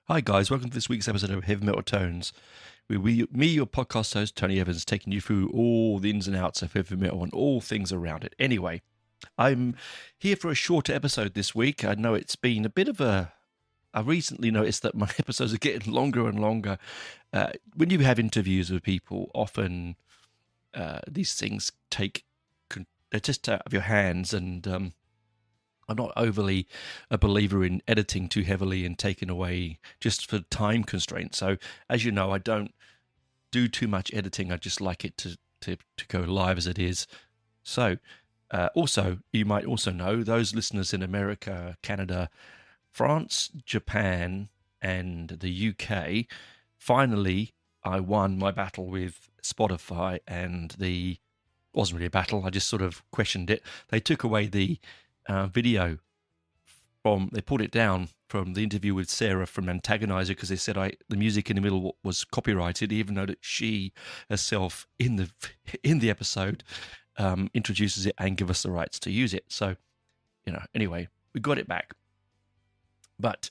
Hi guys, welcome to this week's episode of Heavy Metal Tones. Me, your podcast host Tony Evans, taking you through all the ins and outs of heavy metal and all things around it. Anyway, I'm here for a shorter episode this week. I know it's been a bit of a. I recently noticed that my episodes are getting longer and longer. When you have interviews with people, often these things they're just out of your hands, and I'm not overly a believer in editing too heavily and taking away just for time constraints. So, as you know, I don't do too much editing. I just like it to go live as it is. So, also, you might also know those listeners in America, Canada, France, Japan, and the UK. Finally, I won my battle with Spotify, and the wasn't really a battle. I just sort of questioned it. They took away the video they pulled it down from the interview with Sarah from Antagonizer because they said the music in the middle was copyrighted, even though that she herself in the episode introduces it and give us the rights to use it. So, anyway, we got it back. But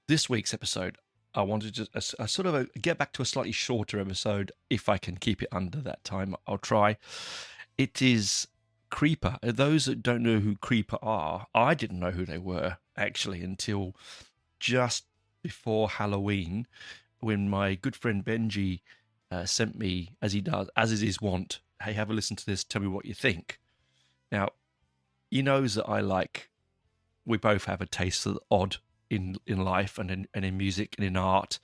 this week's episode, I wanted to sort of get back to a slightly shorter episode. If I can keep it under that time, I'll try. It is Creeper. Those that don't know who Creeper are, I didn't know who they were actually until just before Halloween, when my good friend Benji sent me, as he does, as is his wont, hey, have a listen to this, tell me what you think. Now, he knows that we both have a taste of the odd in life and in music and in art,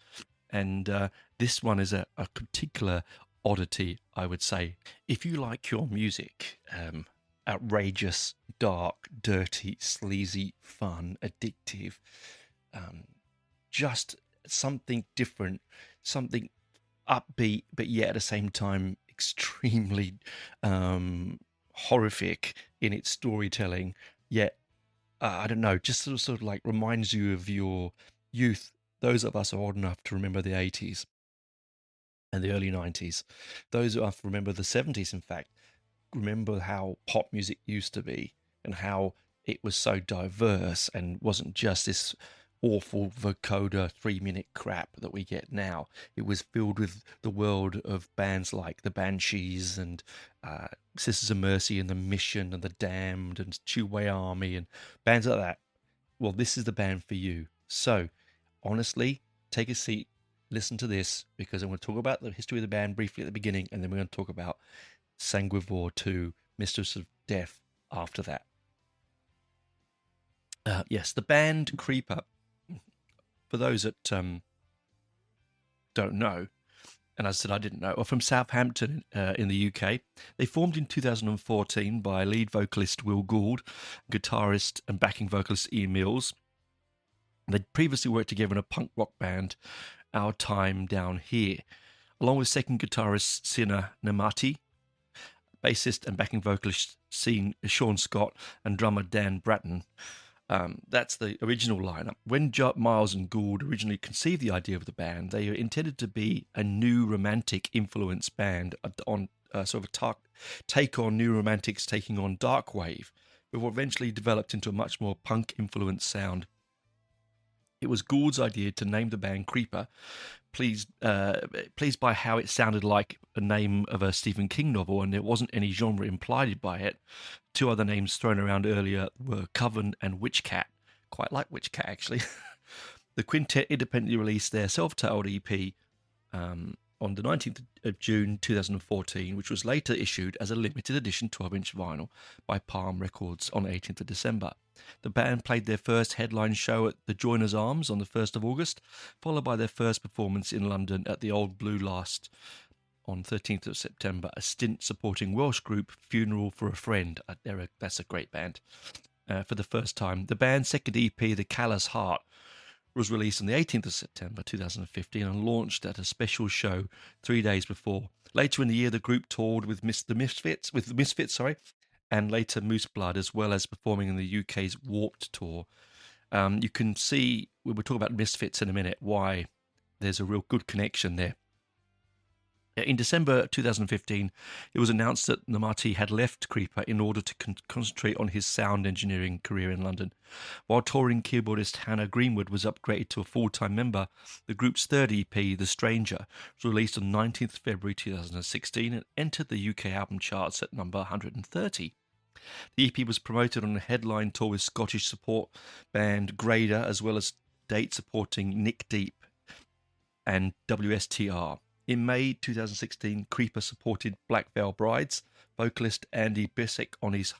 and this one is a particular oddity, I would say. If you like your music outrageous, dark, dirty, sleazy, fun, addictive, just something different, something upbeat, but yet at the same time extremely horrific in its storytelling, yet I don't know, just sort of like reminds you of your youth. Those of us are old enough to remember the 80s and the early 90s. Those of us remember the 70s, in fact, remember how pop music used to be and how it was so diverse and wasn't just this awful vocoder 3-minute crap that we get now. It was filled with the world of bands like the Banshees and Sisters of Mercy and the Mission and the Damned and Two-Way Army and bands like that. Well, this is the band for you. So, honestly, take a seat, listen to this, because I'm going to talk about the history of the band briefly at the beginning, and then we're going to talk about Sanguivore II, Mistress of Death after that. Yes, the band Creeper, for those that don't know, and as I said, I didn't know, are from Southampton in the UK. They formed in 2014 by lead vocalist Will Gould, guitarist and backing vocalist Ian Mills. They'd previously worked together in a punk rock band, Our Time Down Here, along with second guitarist Sina Namati, bassist and backing vocalist Sean Scott, and drummer Dan Bratton. That's the original lineup. When Miles and Gould originally conceived the idea of the band, they intended to be a new romantic influence band on sort of a take on new romantics, taking on dark wave, but what eventually developed into a much more punk influenced sound. It was Gould's idea to name the band Creeper, pleased by how it sounded like a name of a Stephen King novel, and there wasn't any genre implied by it. Two other names thrown around earlier were Coven and Witchcat. Quite like Witchcat, actually. The quintet independently released their self-titled EP on the 19th of June 2014, which was later issued as a limited edition 12-inch vinyl by Palm Records on 18th of December. The band played their first headline show at the Joiners Arms on the 1st of August, followed by their first performance in London at the Old Blue Last on 13th of September, a stint supporting Welsh group Funeral for a Friend. That's a great band. For the first time, the band's second EP, The Callous Heart, was released on the 18th of September 2015 and launched at a special show 3 days before. Later in the year, the group toured with the Misfits, and later Moose Blood, as well as performing in the UK's Warped Tour. You can see, we'll talk about Misfits in a minute, why there's a real good connection there. In December 2015, it was announced that Namati had left Creeper in order to concentrate on his sound engineering career in London. While touring keyboardist Hannah Greenwood was upgraded to a full-time member, the group's third EP, The Stranger, was released on 19th February 2016 and entered the UK album charts at number 130. The EP was promoted on a headline tour with Scottish support band Grandeur, as well as dates supporting Nick Deep and WSTR. In May 2016, Creeper supported Black Veil Brides vocalist Andy Bissek on his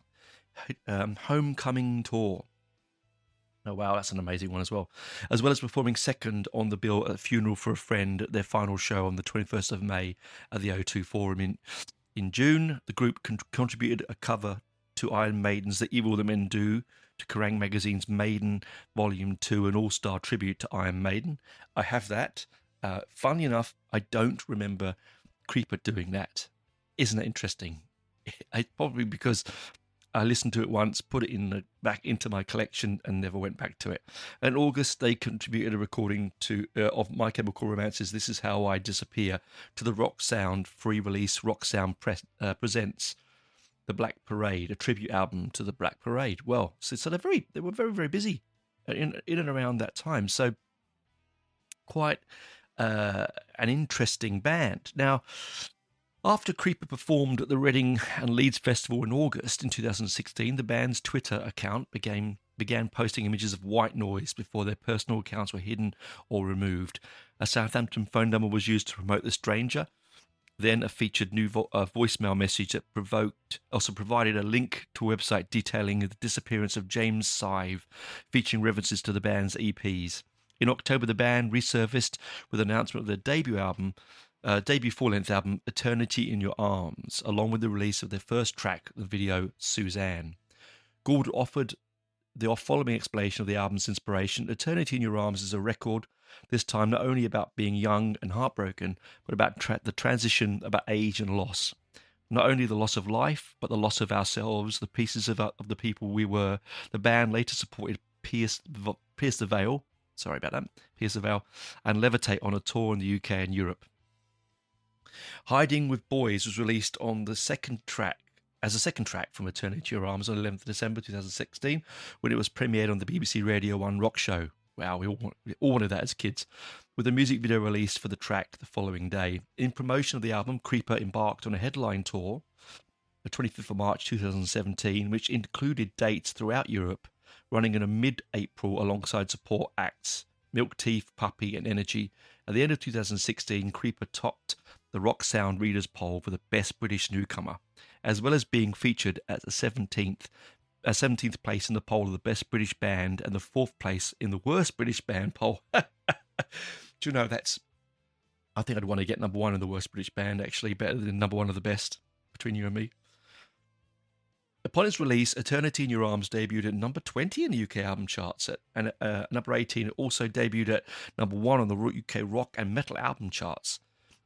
Homecoming tour. Oh wow, that's an amazing one as well. As well as performing second on the bill at Funeral for a Friend at their final show on the 21st of May at the O2 Forum. In June, the group contributed a cover to Iron Maiden's The Evil the Men Do to Kerrang! Magazine's Maiden Volume 2, an all-star tribute to Iron Maiden. I have that. Funny enough, I don't remember Creeper doing that. Isn't that interesting? Probably because I listened to it once, put it back into my collection, and never went back to it. In August, they contributed a recording of My Chemical Romance's "This Is How I Disappear" to the Rock Sound free release. Rock Sound presents The Black Parade, a tribute album to the Black Parade. Well, so they were very, very busy in and around that time. So quite an interesting band. Now, after Creeper performed at the Reading and Leeds Festival in August in 2016, the band's Twitter account began posting images of white noise before their personal accounts were hidden or removed. A Southampton phone number was used to promote The Stranger. Then a featured new voicemail message that also provided a link to a website detailing the disappearance of James Sive, featuring references to the band's EPs. In October, the band resurfaced with an announcement of their debut full-length album, Eternity in Your Arms, along with the release of their first track, the video Suzanne. Gould offered the following explanation of the album's inspiration. Eternity in Your Arms is a record, this time not only about being young and heartbroken, but about the transition, about age and loss. Not only the loss of life, but the loss of ourselves, the pieces of the people we were. The band later supported Pierce the Veil, and Levitate on a tour in the UK and Europe. Hiding with Boys was released on the second track from Eternity to Your Arms on 11th December 2016, when it was premiered on the BBC Radio 1 Rock Show. Wow, we all wanted that as kids. With a music video released for the track the following day. In promotion of the album, Creeper embarked on a headline tour, the 25th of March 2017, which included dates throughout Europe, running in mid-April alongside support acts Milk Teeth, Puppy and Energy. At the end of 2016, Creeper topped the Rock Sound Readers Poll for the Best British Newcomer, as well as being featured at the 17th place in the poll of the Best British Band and the 4th place in the Worst British Band poll. Do you know, I think I'd want to get number 1 in the Worst British Band, actually, better than number 1 of the Best, between you and me. Upon its release, Eternity in Your Arms debuted at number 20 in the UK album charts, and number 18. It also debuted at number 1 on the UK rock and metal album charts,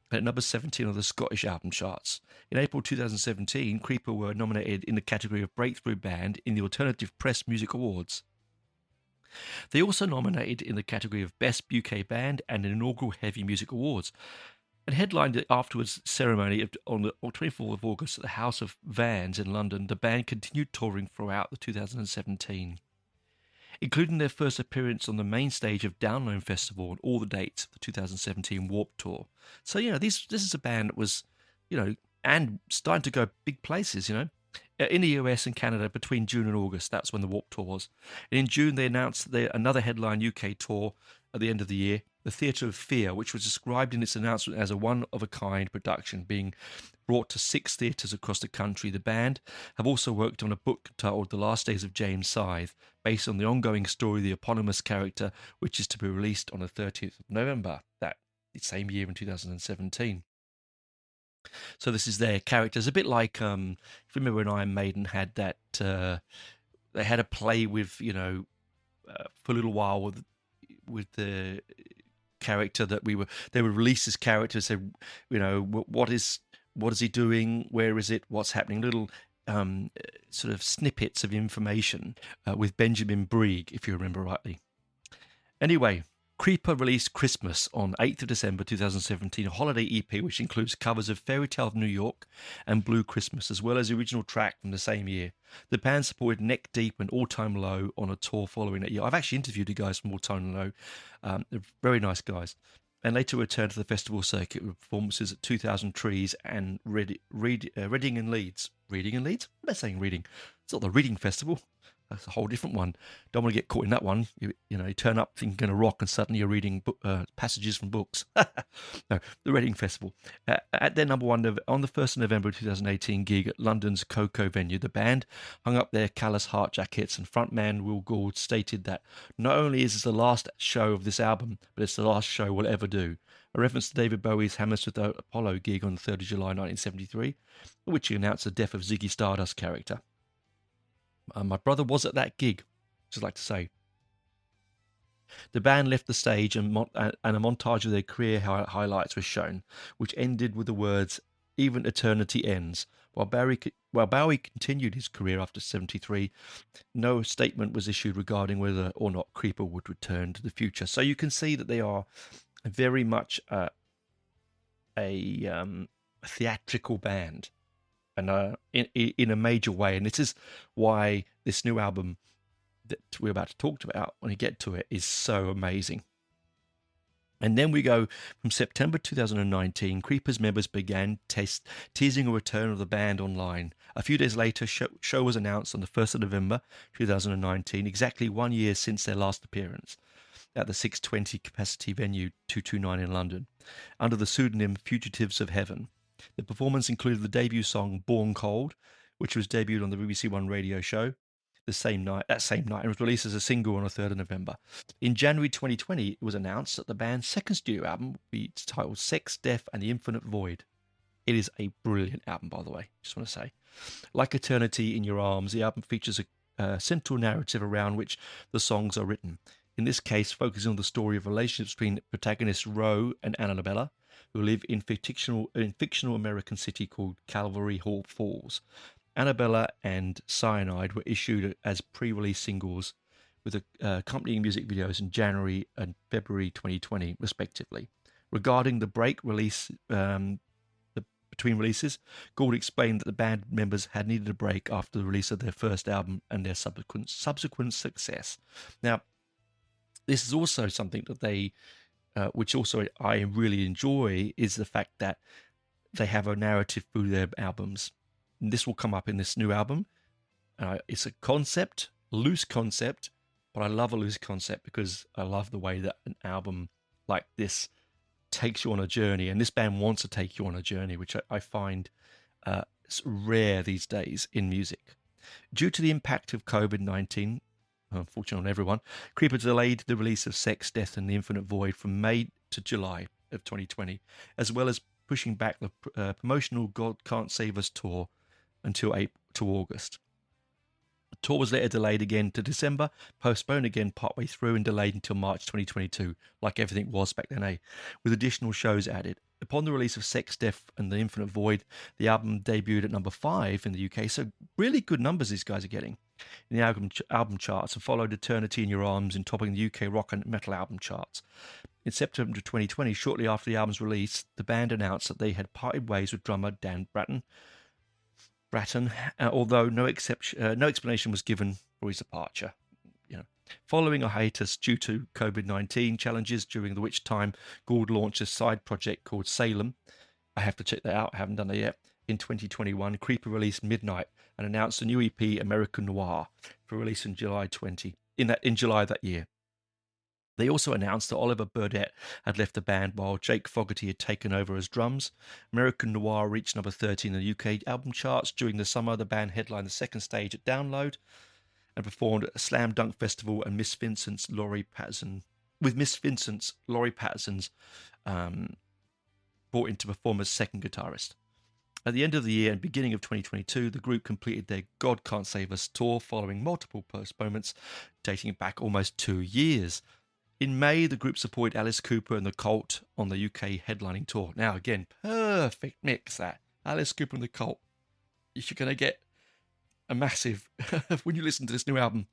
and at number 17 on the Scottish album charts. In April 2017, Creeper were nominated in the category of Breakthrough Band in the Alternative Press Music Awards. They also nominated in the category of Best UK Band and an Inaugural Heavy Music Awards, and headlined the afterwards ceremony on the 24th of August at the House of Vans in London. The band continued touring throughout the 2017, including their first appearance on the main stage of Download Festival and all the dates of the 2017 Warped Tour. So, this is a band that was, and starting to go big places, in the US and Canada between June and August. That's when the Warped Tour was. And in June, they announced another headline UK tour at the end of the year, the Theatre of Fear, which was described in its announcement as a one-of-a-kind production being brought to 6 theatres across the country. The band have also worked on a book titled The Last Days of James Scythe, based on the ongoing story of the eponymous character, which is to be released on the 30th of November, that same year in 2017. So this is their characters, a bit like, if you remember when Iron Maiden had that, they had a play with, for a little while with the character that they would release this character, say, what is he doing, where is it, what's happening, little sort of snippets of information with Benjamin Brieg, if you remember rightly. Anyway, Creeper released Christmas on 8th of December 2017, a holiday EP which includes covers of Fairy Tale of New York and Blue Christmas, as well as the original track from the same year. The band supported Neck Deep and All Time Low on a tour following that year. I've actually interviewed the guys from All Time Low. They're very nice guys. And later returned to the festival circuit with performances at 2000 Trees and Reading and Leeds. Reading and Leeds? What am I saying, Reading? It's not the Reading Festival. That's a whole different one. Don't want to get caught in that one. You turn up thinking you're going to rock and suddenly you're reading passages from books. No, the Reading Festival. At their number one, on the 1st of November 2018 gig at London's Coco venue, the band hung up their callous heart jackets, and frontman Will Gould stated that not only is this the last show of this album, but it's the last show we'll ever do. A reference to David Bowie's Hammersmith Apollo gig on the 3rd of July 1973, in which he announced the death of Ziggy Stardust's character. My brother was at that gig, just like to say. The band left the stage and a montage of their career highlights was shown, which ended with the words, "Even eternity ends." While Bowie continued his career after 73, no statement was issued regarding whether or not Creeper would return to the future. So you can see that they are very much a theatrical band. And in a major way. And this is why this new album that we're about to talk about, when we get to it, is so amazing. And then we go from September 2019, Creeper's members began teasing a return of the band online. A few days later, show was announced on the 1st of November 2019, exactly 1 year since their last appearance at the 620 capacity venue 229 in London, under the pseudonym Fugitives of Heaven. The performance included the debut song "Born Cold," which was debuted on the BBC One radio show that same night, and was released as a single on the 3rd of November. In January 2020, it was announced that the band's second studio album would be titled Sex, Death and the Infinite Void. It is a brilliant album, by the way, just want to say. Like Eternity in Your Arms, the album features a central narrative around which the songs are written. In this case, focusing on the story of relationships between protagonists Ro and Annabella, who live in fictional American city called Calvary Hall Falls. Annabella and Cyanide were issued as pre-release singles with accompanying music videos in January and February 2020, respectively. Regarding the break release between releases, Gould explained that the band members had needed a break after the release of their first album and their subsequent success. Now, this is also something that they which also I really enjoy, is the fact that they have a narrative through their albums. And this will come up in this new album. It's a loose concept, but I love a loose concept because I love the way that an album like this takes you on a journey. And this band wants to take you on a journey, which I find rare these days in music. Due to the impact of COVID-19, unfortunately on everyone, Creeper delayed the release of Sex, Death and the Infinite Void from May to July of 2020, as well as pushing back the promotional God Can't Save Us tour until August. The tour was later delayed again to December, postponed again partway through and delayed until March 2022, like everything was back then, with additional shows added. Upon the release of Sex, Death and the Infinite Void, the album debuted at number 5 in the UK, so really good numbers these guys are getting in the album charts, and followed Eternity in Your Arms in topping the UK rock and metal album charts. In September 2020, shortly after the album's release, the band announced that they had parted ways with drummer Dan Bratton, although no explanation was given for his departure. Following a hiatus due to COVID-19 challenges, during which time Gould launched a side project called Salem. I have to check that out. I haven't done that yet. In 2021, Creeper released Midnight and announced a new EP, American Noir, for release in July that year. They also announced that Oliver Burdett had left the band while Jake Fogerty had taken over as drums. American Noir reached number 13 in the UK album charts. During the summer, the band headlined the second stage at Download and performed at a Slam Dunk Festival and Miss Vincent's Laurie Patterson's brought in to perform as second guitarist. At the end of the year and beginning of 2022, the group completed their God Can't Save Us tour following multiple postponements, dating back almost 2 years. In May, the group supported Alice Cooper and the Cult on the UK headlining tour. Now, again, perfect mix that. Alice Cooper and the Cult. You're going to get a massive, when you listen to this new album,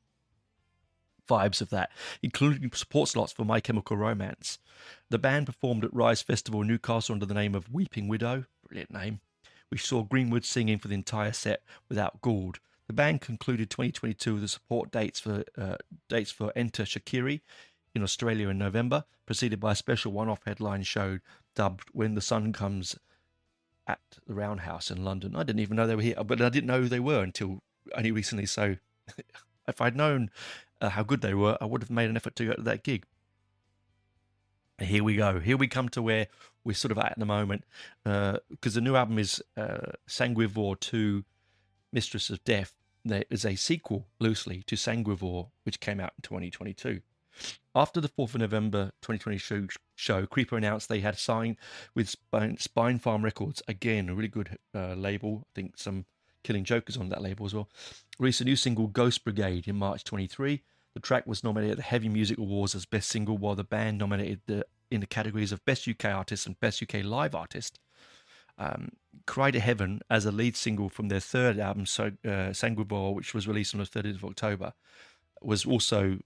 vibes of that, including support slots for My Chemical Romance. The band performed at Rise Festival in Newcastle under the name of Weeping Widow, brilliant name, which saw Greenwood singing for the entire set without Gould. The band concluded 2022 with the support dates for Enter Shakiri in Australia in November, preceded by a special one-off headline show dubbed When the Sun Comes at the Roundhouse in London. I didn't even know they were here, but I didn't know who they were until only recently. So if I'd known how good they were, I would have made an effort to go to that gig. Here we go. Here we come to where we're sort of at the moment, because the new album is Sanguivore II, Mistress of Death. There is a sequel, loosely, to Sanguivore, which came out in 2022. After the 4th of November 2020 show, Creeper announced they had signed with Spine Farm Records, again, a really good label. I think some Killing Jokers on that label as well. Released a new single, Ghost Brigade, in March 23. The track was nominated at the Heavy Music Awards as Best Single, while the band nominated in the categories of Best UK Artist and Best UK Live Artist. Cry to Heaven, as a lead single from their third album, Sanguivore, which was released on the 30th of October, was also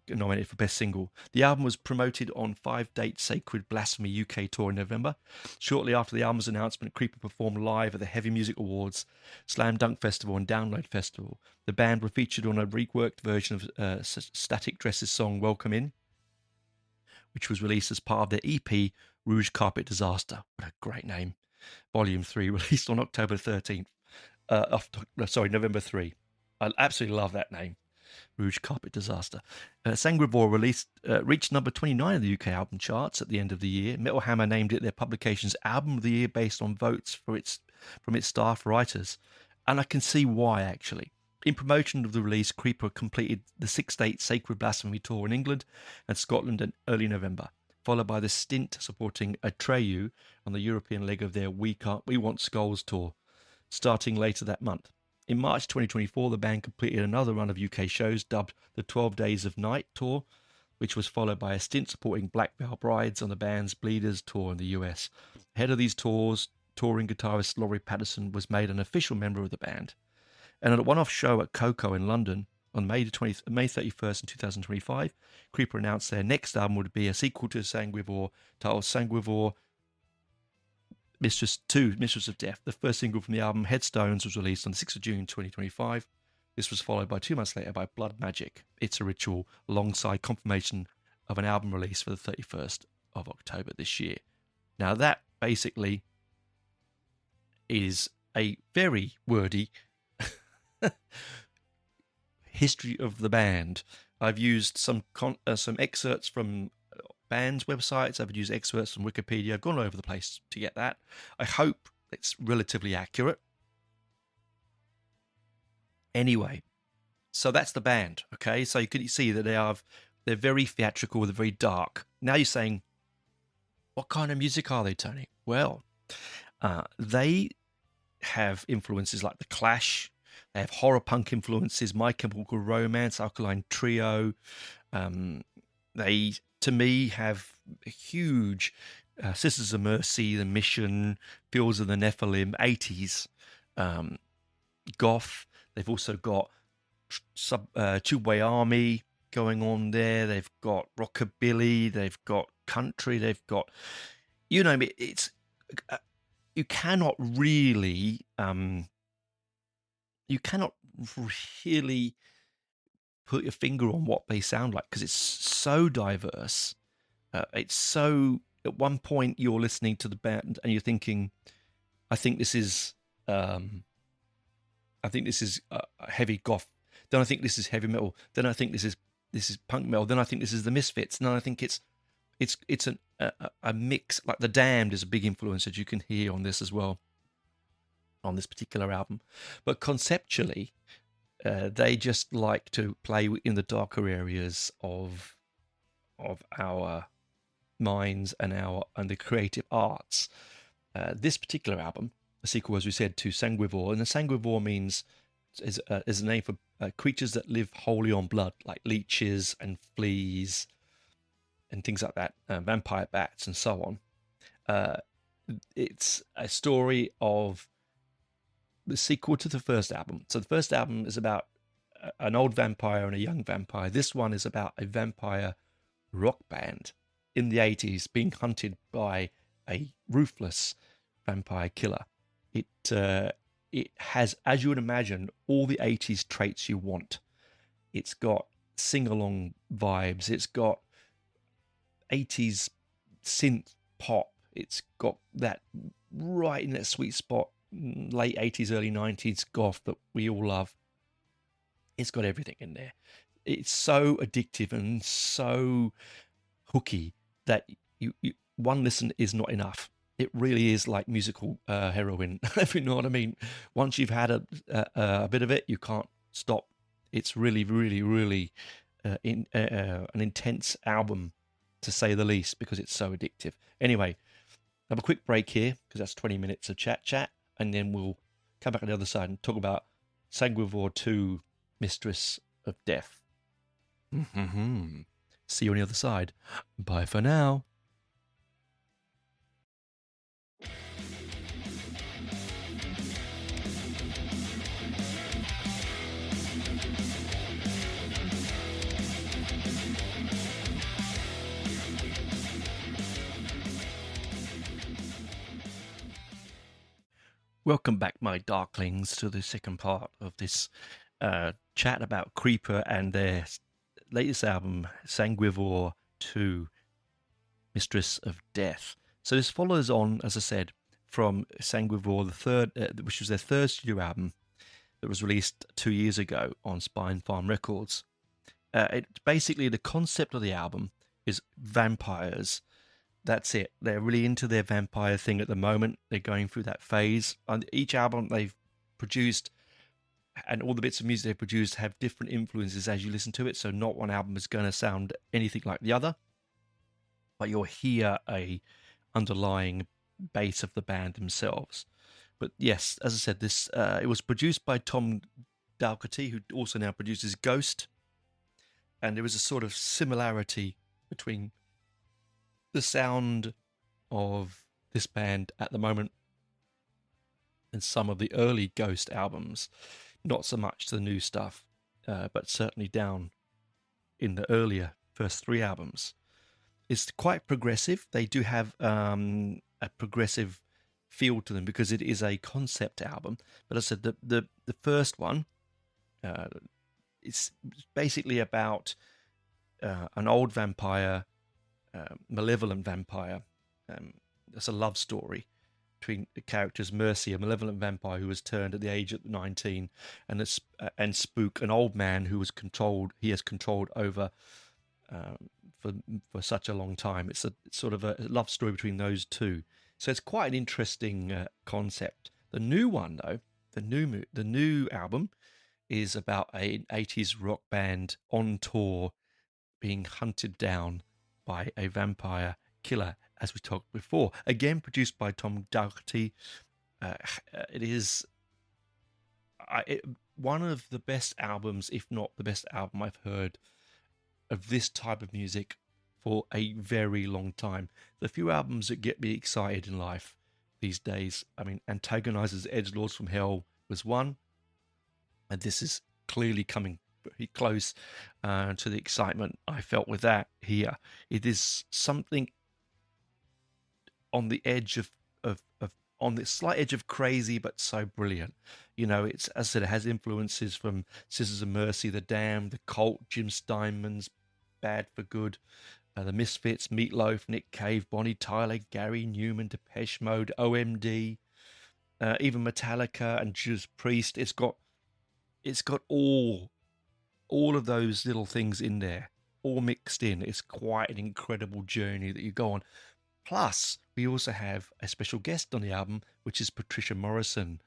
nominated for Best Single. The album was promoted on 5-date Sacred Blasphemy UK tour in November. Shortly after the album's announcement, Creeper performed live at the Heavy Music Awards, Slam Dunk Festival and Download Festival. The band were featured on a reworked version of Static Dress's song Welcome In, which was released as part of their EP Rouge Carpet Disaster. What a great name. Volume 3, released on October 13th. November 3. I absolutely love that name. Rouge Carpet Disaster. Sanguivore reached number 29 in the UK album charts at the end of the year. Metal Hammer named it their publication's Album of the Year based on votes from its staff writers. And I can see why, actually. In promotion of the release, Creeper completed the 6-date Sacred Blasphemy tour in England and Scotland in early November, followed by the stint supporting Atreyu on the European leg of their We Want Skulls tour, starting later that month. In March 2024, the band completed another run of UK shows dubbed the 12 Days of Night tour, which was followed by a stint supporting Black Veil Brides on the band's Bleeders tour in the US. Ahead of these tours, touring guitarist Laurie Patterson was made an official member of the band. And at a one-off show at Coco in London on May 31st in 2025, Creeper announced their next album would be a sequel to Sanguivore, titled Sanguivore Mistress 2, Mistress of Death. The first single from the album, Headstones, was released on the 6th of June 2025. This was followed by 2 months later by Blood Magic, It's a Ritual, alongside confirmation of an album release for the 31st of October this year. Now that basically is a very wordy history of the band. I've used some excerpts from bands' websites. I've used excerpts from Wikipedia. I've gone all over the place to get that. I hope it's relatively accurate. Anyway, so that's the band. Okay, so you can see that they're very theatrical. They're very dark. Now you're saying, what kind of music are they, Tony? Well, they have influences like The Clash. They have horror punk influences, My Chemical Romance, Alkaline Trio. They, to me, have a huge Sisters of Mercy, The Mission, Fields of the Nephilim, 80s, goth. They've also got Tubeway Army going on there. They've got rockabilly. They've got country. They've got, you know, it's you cannot really put your finger on what they sound like because it's so diverse. It's so, at one point you're listening to the band and you're thinking, I think this is heavy goth. Then I think this is heavy metal. Then I think this is punk metal. Then I think this is the Misfits. And then I think it's a mix. Like The Damned is a big influence, as you can hear on this as well, on this particular album. But conceptually, they just like to play in the darker areas of our minds and the creative arts. This particular album, a sequel, as we said, to Sanguivore, and the Sanguivore is a name for creatures that live wholly on blood, like leeches and fleas and things like that, vampire bats and so on. It's a story of the sequel to the first album. So the first album is about an old vampire and a young vampire. This one is about a vampire rock band in the 80s being hunted by a ruthless vampire killer. It has, as you would imagine, all the 80s traits you want. It's got sing along vibes, it's got 80s synth pop, it's got that right in that sweet spot, late 80s, early 90s goth that we all love. It's got everything in there. It's so addictive and so hooky that one listen is not enough. It really is like musical heroin, if you know what I mean. Once you've had a bit of it, you can't stop. It's really, really, really an intense album, to say the least, because it's so addictive. Anyway, have a quick break here, because that's 20 minutes of chat, and then we'll come back on the other side and talk about Sanguivore II, Mistress of Death. See you on the other side. Bye for now. Welcome back, my darklings, to the second part of this chat about Creeper and their latest album, Sanguivore II, Mistress of Death. So this follows on, as I said, from Sanguivore the third, which was their third studio album that was released 2 years ago on Spine Farm Records. Basically, the concept of the album is vampires. That's it. They're really into their vampire thing at the moment. They're going through that phase. On each album they've produced, and all the bits of music they've produced, have different influences as you listen to it. So not one album is going to sound anything like the other, but you'll hear a underlying bass of the band themselves. But yes, as I said, this it was produced by Tom Dougherty, who also now produces Ghost, and there was a sort of similarity between the sound of this band at the moment and some of the early Ghost albums. Not so much the new stuff, but certainly down in the earlier first 3 albums. It's quite progressive. They do have a progressive feel to them because it is a concept album. But as I said, the first one, it's basically about an old vampire, malevolent vampire. It's a love story between the characters Mercy, a malevolent vampire who was turned at the age of 19, and Spook, an old man who was controlled. He has controlled over for such a long time. It's sort of a love story between those two. So it's quite an interesting concept. The new one, though, the new album is about an 80s rock band on tour being hunted down by a vampire killer, as we talked before. Again, produced by Tom Dougherty. It is one of the best albums, if not the best album I've heard of this type of music for a very long time. The few albums that get me excited in life these days, I mean, Antagonizer's Edgelords from Hell was one, and this is clearly coming pretty close to the excitement I felt with that here. It is something on the edge of on the slight edge of crazy, but so brilliant. You know, it's, as I said, it has influences from Sisters of Mercy, The Damned, The Cult, Jim Steinman's Bad for Good, The Misfits, Meatloaf, Nick Cave, Bonnie Tyler, Gary Newman, Depeche Mode, OMD, even Metallica and Judas Priest. It's got all of those little things in there, all mixed in. It's quite an incredible journey that you go on. Plus, we also have a special guest on the album, which is Patricia Morrison,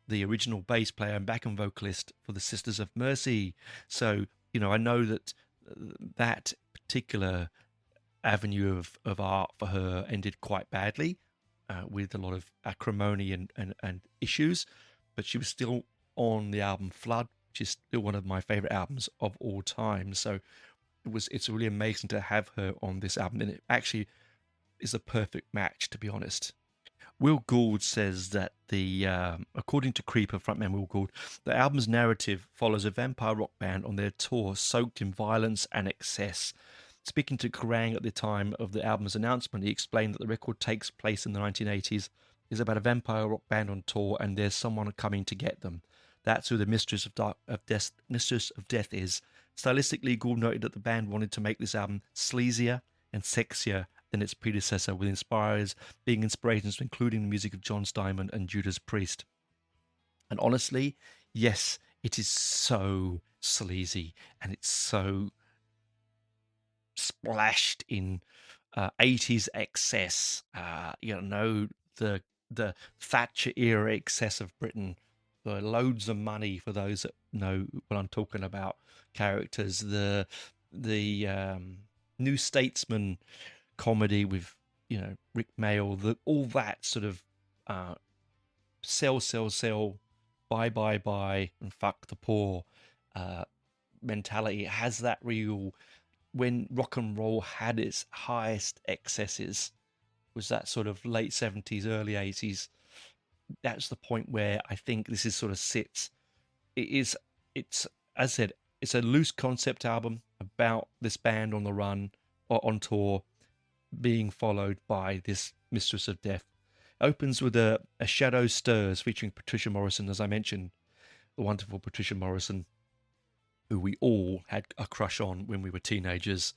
the original bass player and backing vocalist for the Sisters of Mercy. So, you know, I know that that particular avenue of art for her ended quite badly, with a lot of acrimony and issues, but she was still on the album Flood, which is still one of my favorite albums of all time. So it's really amazing to have her on this album, and it actually is a perfect match, to be honest. Will Gould says that according to Creeper frontman Will Gould, the album's narrative follows a vampire rock band on their tour soaked in violence and excess. Speaking to Kerrang at the time of the album's announcement, he explained that the record takes place in the 1980s, is about a vampire rock band on tour, and there's someone coming to get them. That's who the Mistress of Death is. Stylistically, Gould noted that the band wanted to make this album sleazier and sexier than its predecessor, with being inspirations including the music of John Steinman and Judas Priest. And honestly, yes, it is so sleazy and it's so splashed in 80s excess. The Thatcher era excess of Britain, the loads of money for those that know what I'm talking about. Characters, the New Statesman comedy with Rick Mayall, all that sort of sell, buy, and fuck the poor mentality. It has that real, when rock and roll had its highest excesses, was that sort of late 70s, early 80s. That's the point where I think this is sort of sits. It's as I said, it's a loose concept album about this band on the run or on tour, being followed by this Mistress of Death. Opens with a Shadow Stirs featuring Patricia Morrison, as I mentioned, the wonderful Patricia Morrison, who we all had a crush on when we were teenagers.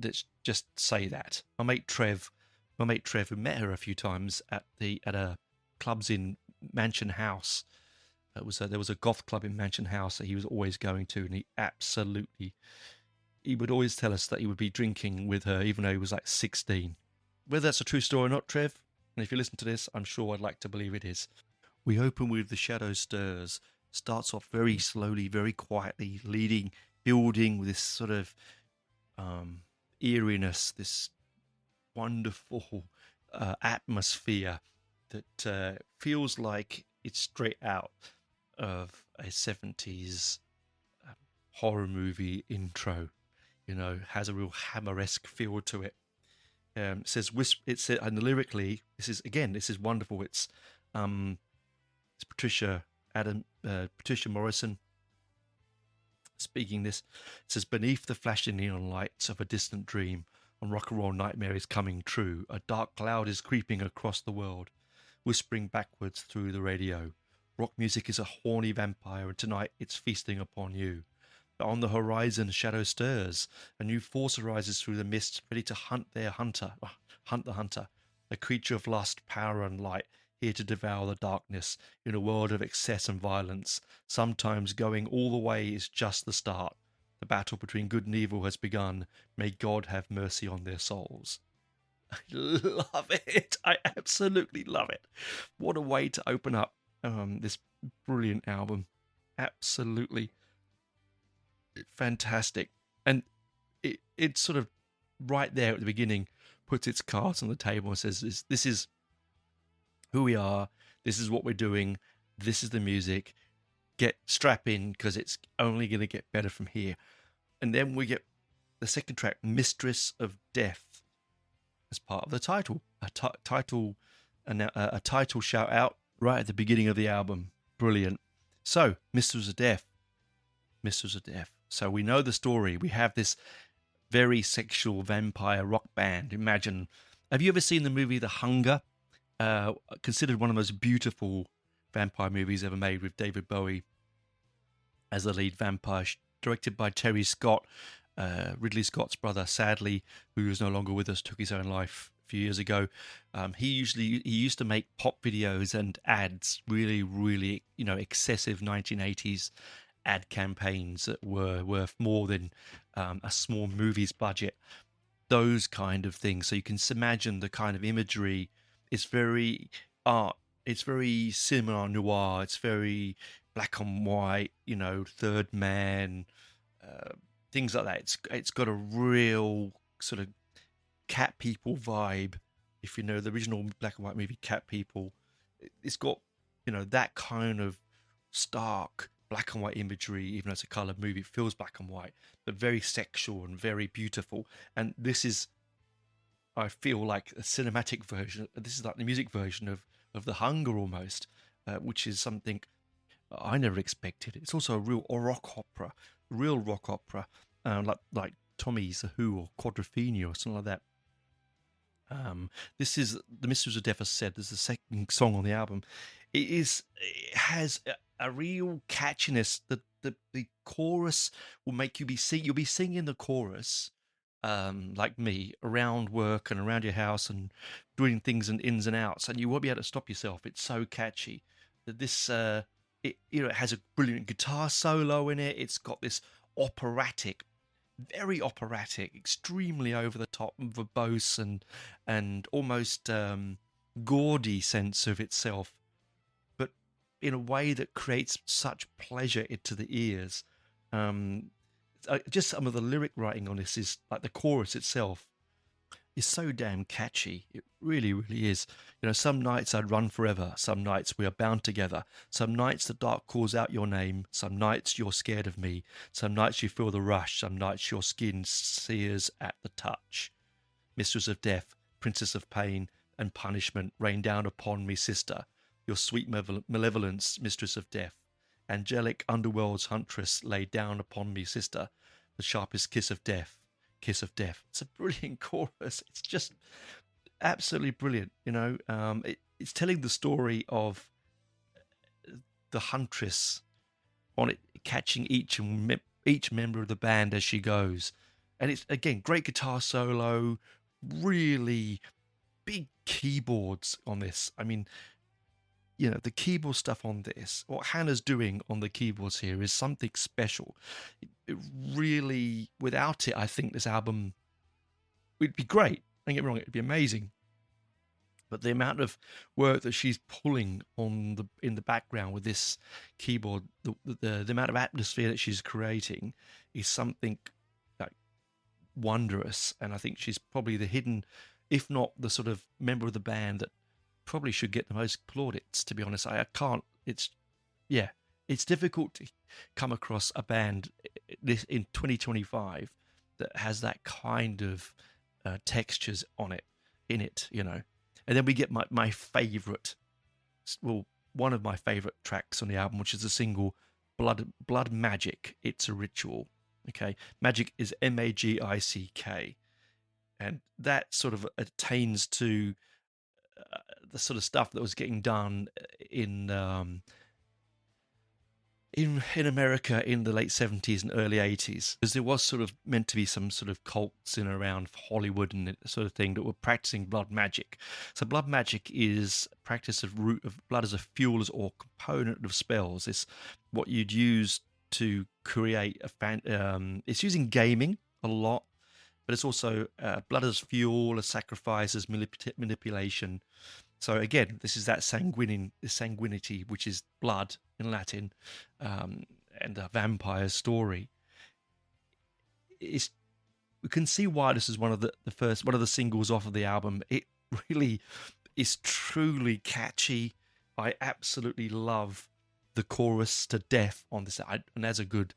Let's just say that. My mate Trev, who met her a few times at a clubs in Mansion House. There was a goth club in Mansion House that he was always going to, and he would always tell us that he would be drinking with her, even though he was like 16. Whether that's a true story or not, Trev, and if you listen to this, I'm sure I'd like to believe it is. We open with The Shadow Stirs. Starts off very slowly, very quietly, building with this sort of eeriness, this wonderful atmosphere that feels like it's straight out of a 70s horror movie intro. Has a real Hammer-esque feel to it. It says, and lyrically, this is wonderful. It's Patricia Morrison speaking this. It says, beneath the flashing neon lights of a distant dream, on rock and roll nightmare is coming true. A dark cloud is creeping across the world, whispering backwards through the radio. Rock music is a horny vampire, and tonight it's feasting upon you. But on the horizon, shadow stirs. A new force arises through the mist, ready to hunt the hunter. A creature of lust, power, and light, here to devour the darkness in a world of excess and violence. Sometimes going all the way is just the start. The battle between good and evil has begun. May God have mercy on their souls. I love it. I absolutely love it. What a way to open up this brilliant album. Absolutely fantastic. And it's sort of right there at the beginning, puts its cards on the table and says, this is who we are. This is what we're doing. This is the music. Strap in, because it's only going to get better from here. And then we get the second track, Mistress of Death, as part of the title. A title shout out right at the beginning of the album. Brilliant. So, Mistress of Death. So we know the story. We have this very sexual vampire rock band. Imagine. Have you ever seen the movie The Hunger? Considered one of the most beautiful vampire movies ever made, with David Bowie as the lead vampire, directed by Terry Scott, Ridley Scott's brother, sadly, who is no longer with us, took his own life a few years ago. He used to make pop videos and ads, really, really, excessive 1980s ad campaigns that were worth more than a small movie's budget. Those kind of things. So you can imagine the kind of imagery. It's very art. It's very cinema noir. It's very black and white. Third Man, things like that. It's got a real sort of Cat People vibe. If you know the original black and white movie Cat People, it's got that kind of stark black and white imagery. Even though it's a colored movie, it feels black and white, but very sexual and very beautiful. And this is, I feel like, a cinematic version. This is like the music version of of the hunger almost, which is something I never expected. It's also a real rock opera, like Tommy's The Who or Quadrophenia or something like that. This is the Mistress of Death. As said, this is the second song on the album. It has a real catchiness. The chorus will make you you'll be singing the chorus, like me, around work and around your house and doing things and ins and outs, and you won't be able to stop yourself. It's so catchy that it has a brilliant guitar solo in it. It's got this operatic, very operatic, extremely over the top, verbose and almost gaudy sense of itself, but in a way that creates such pleasure to the ears. Just some of the lyric writing on this is like the chorus itself is so damn catchy. It really, really is. Some nights I'd run forever. Some nights we are bound together. Some nights the dark calls out your name. Some nights you're scared of me. Some nights you feel the rush. Some nights your skin sears at the touch. Mistress of death, princess of pain and punishment, rain down upon me, sister. Your sweet malevolence, mistress of death. Angelic underworld's huntress, lay down upon me, sister. The sharpest kiss of death. Kiss of death. It's a brilliant chorus. It's just absolutely brilliant. It's telling the story of the huntress on it, catching each member of the band as she goes, and it's again great guitar solo, really big keyboards on this. I mean, the keyboard stuff on this, what Hannah's doing on the keyboards here is something special. It really, without it, I think this album would be great. Don't get me wrong, it'd be amazing. But the amount of work that she's pulling in the background with this keyboard, the amount of atmosphere that she's creating is something like wondrous. And I think she's probably the hidden, if not the sort of member of the band that probably should get the most plaudits, to be honest. I can't, it's difficult to come across a band in 2025 that has that kind of textures in it. And then we get my favorite, one of my favorite tracks on the album, which is the single Blood Magic. It's a Ritual. Okay, magic is MAGICK, and that sort of attains to the sort of stuff that was getting done in America in the late 70s and early 80s, because there was sort of meant to be some sort of cults in and around Hollywood and that sort of thing that were practicing blood magic. So blood magic is practice of root of blood as a fuel or component of spells. It's what you'd use to create it's using gaming a lot, but it's also blood as fuel, as sacrifice, as manipulation. So again, this is that sanguinity, which is blood in Latin, and a vampire story. We can see why this is one of the singles off of the album. It really is truly catchy. I absolutely love the chorus to death on this, and that's a good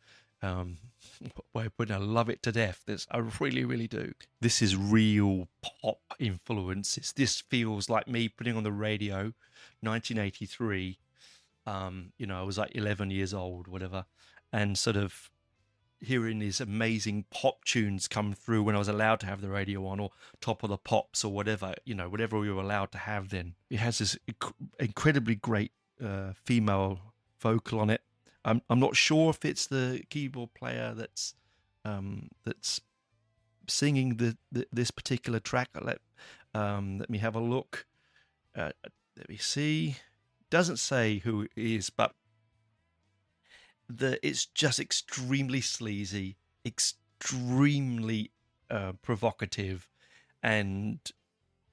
way of putting it. I love it to death. I really, really do. This is real pop influences. This feels like me putting on the radio, 1983. I was like 11 years old, whatever, and sort of hearing these amazing pop tunes come through when I was allowed to have the radio on, or Top of the Pops, or whatever, whatever we were allowed to have then. It has this incredibly great female vocal on it. I'm not sure if it's the keyboard player that's singing this particular track. Let me have a look. Let me see. Doesn't say who it is, but it's just extremely sleazy, extremely provocative, and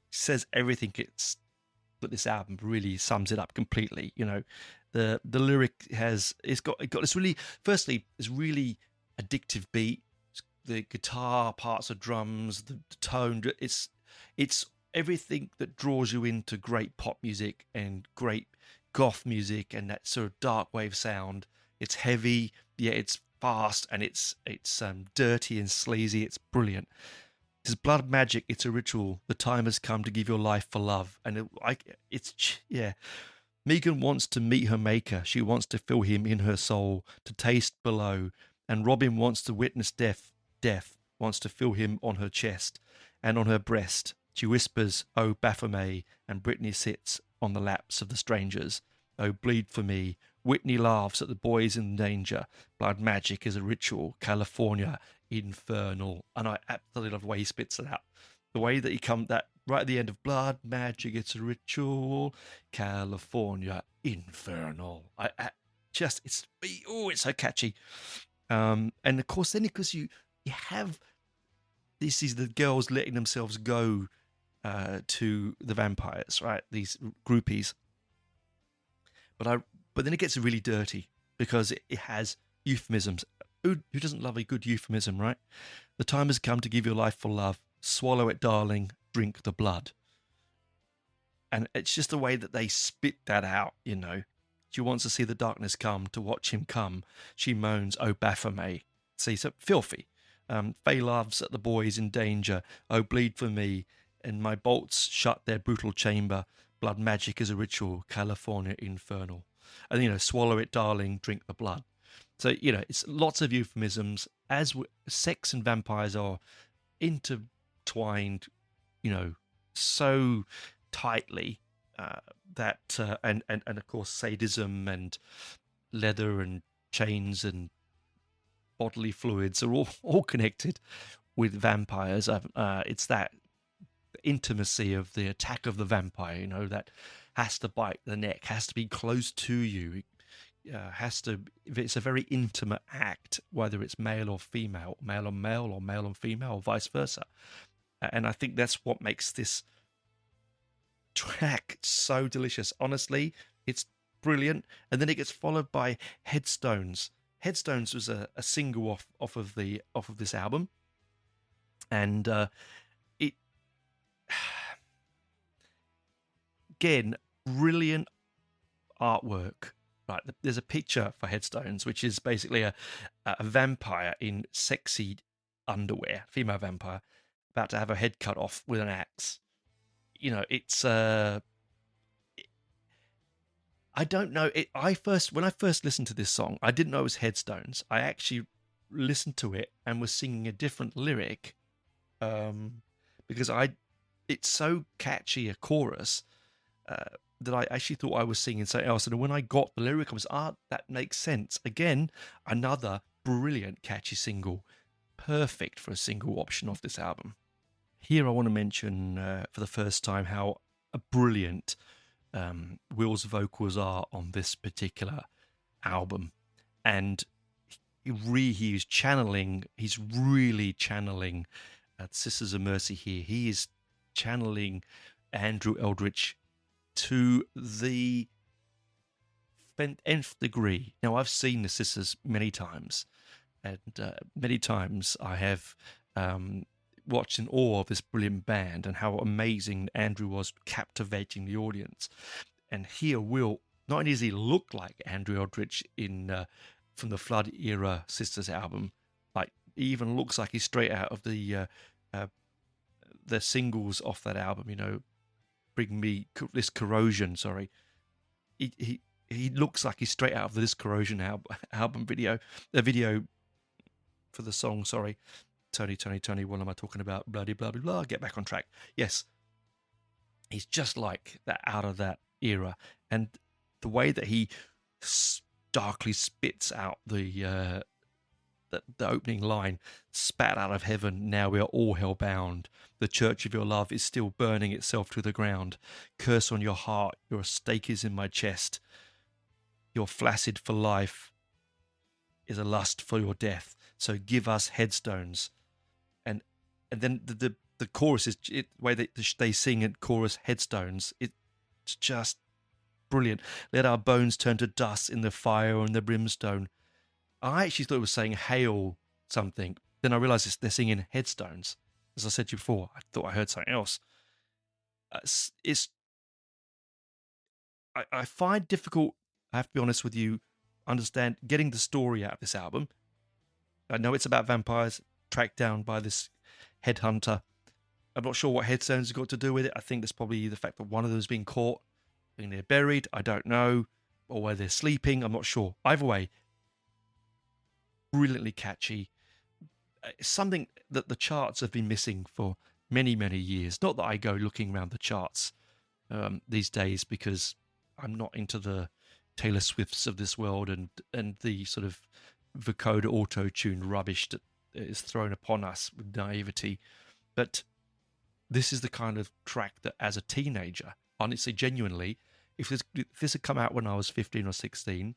says everything. But this album really sums it up completely. The lyric it's got this really, firstly, this really addictive beat. The guitar parts of drums, the tone. It's everything that draws you into great pop music and great goth music and that sort of dark wave sound. It's heavy, yeah, it's fast, and it's dirty and sleazy. It's brilliant. It's blood magic. It's a ritual. The time has come to give your life for love. And yeah. Megan wants to meet her maker. She wants to feel him in her soul, to taste below. And Robin wants to witness death. Death wants to feel him on her chest and on her breast. She whispers, "Oh, Baphomet," and Brittany sits on the laps of the strangers. "Oh, bleed for me." Whitney laughs at the boys in danger. Blood magic is a ritual. California, infernal. And I absolutely love the way he spits it out. The way that he come that right at the end of blood magic, it's a ritual. California, infernal. I just it's so catchy. And of course, then because you have this is the girls letting themselves go to the vampires, right? These groupies. But then it gets really dirty because it has euphemisms. Who doesn't love a good euphemism, right? The time has come to give your life for love. Swallow it, darling. Drink the blood. And it's just the way that they spit that out, you know. She wants to see the darkness come, to watch him come. She moans, "Oh, Baphomet." See, so filthy. Faye laughs at the boys in danger. "Oh, bleed for me." And my bolts shut their brutal chamber. Blood magic is a ritual. California, infernal. And, swallow it, darling, drink the blood. So, it's lots of euphemisms. Sex and vampires are intertwined, so tightly that and of course sadism and leather and chains and bodily fluids are all connected with vampires. It's that intimacy of the attack of the vampire, that has to bite the neck, has to be close to you, it's a very intimate act, whether it's male or female, male on male, or male on female, or vice versa. And I think that's what makes this track so delicious. Honestly, it's brilliant. And then it gets followed by Headstones. Headstones was a single off of this album, and it again, brilliant artwork. Right, there's a picture for Headstones, which is basically a vampire in sexy underwear, female vampire, about to have her head cut off with an axe. It's I don't know. When I first listened to this song, I didn't know it was Headstones. I actually listened to it and was singing a different lyric, because it's so catchy a chorus that I actually thought I was singing something else. And when I got the lyric, I was, that makes sense. Again, another brilliant catchy single, perfect for a single option off this album. Here, I want to mention for the first time how brilliant Will's vocals are on this particular album, and he's really channeling Sisters of Mercy here. He is channeling Andrew Eldritch to the nth degree. Now, I've seen the Sisters many times, and many times I have watched in awe of this brilliant band and how amazing Andrew was, captivating the audience. And here, Will, not only does he look like Andrew Eldritch from the Flood era Sisters album, like he even looks like he's straight out of the singles off that album. Bring Me This Corrosion. Sorry, he looks like he's straight out of this Corrosion album video. The video for the song. Sorry. Tony, what am I talking about? Bloody blah, blah, blah. Get back on track. Yes. He's just like that, out of that era. And the way that he darkly spits out the opening line, "Spat out of heaven, now we are all hellbound. The church of your love is still burning itself to the ground. Curse on your heart, your stake is in my chest. You're flaccid for life is a lust for your death. So give us headstones." And then the chorus is the way they sing in chorus, "Headstones." It's just brilliant. "Let our bones turn to dust in the fire and the brimstone." I actually thought it was saying hail something. Then I realized they're singing headstones. As I said to you before, I thought I heard something else. I find difficult, I have to be honest with you, understand getting the story out of this album. I know it's about vampires tracked down by this headhunter I'm not sure what headstones have got to do with it. I think there's probably the fact that one of them's been caught, and they're buried. I don't know, or where they're sleeping. I'm not sure. Either way, brilliantly catchy. It's something that the charts have been missing for many, many years. Not that I go looking around the charts these days, because I'm not into the Taylor Swifts of this world and the sort of vocoder auto-tune rubbish that is thrown upon us with naivety. But this is the kind of track that, as a teenager, honestly, genuinely, if this had come out when I was 15 or 16,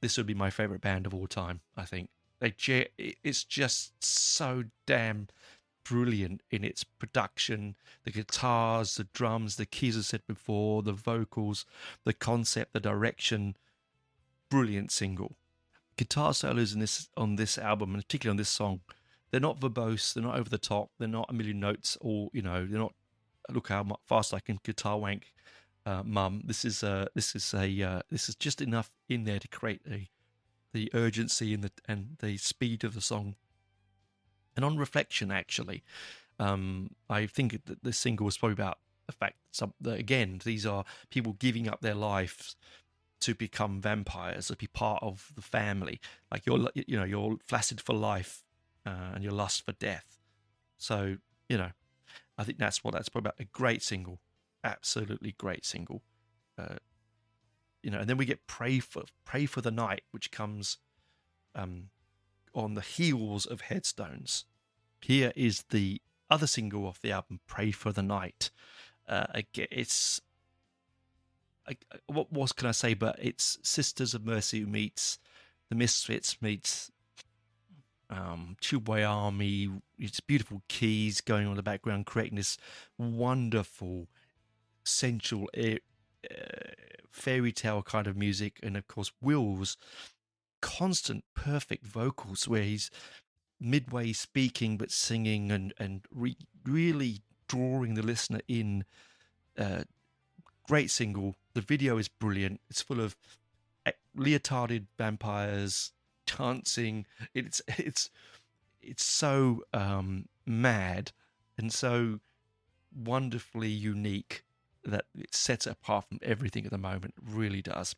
this would be my favorite band of all time, I think. It's just so damn brilliant in its production, the guitars, the drums, the keys, as I said before, the vocals, the concept, the direction. Brilliant single. Guitar solos in this on this album, and particularly on this song, they're not verbose, they're not over the top, they're not a million notes, or they're not. Look how fast I can guitar wank, mum. This is just enough in there to create the urgency and the speed of the song. And on reflection, actually, I think that this single was probably about the fact that, again, these are people giving up their lives to become vampires, to be part of the family. Like you're flaccid for life, and your lust for death. So I think that's probably about. A great single, absolutely great single. Uh, and then we get Pray for the Night, which comes on the heels of Headstones. Here is the other single off the album, Pray for the Night. Again, it's what was can I say? But it's Sisters of Mercy meets the Misfits meets Tubeway Army. It's beautiful keys going on in the background, creating this wonderful, sensual, fairy tale kind of music. And of course, Will's constant, perfect vocals, where he's midway speaking but singing and really drawing the listener in. Great single. The video is brilliant. It's full of leotarded vampires dancing. It's so mad and so wonderfully unique that it sets it apart from everything at the moment. It really does.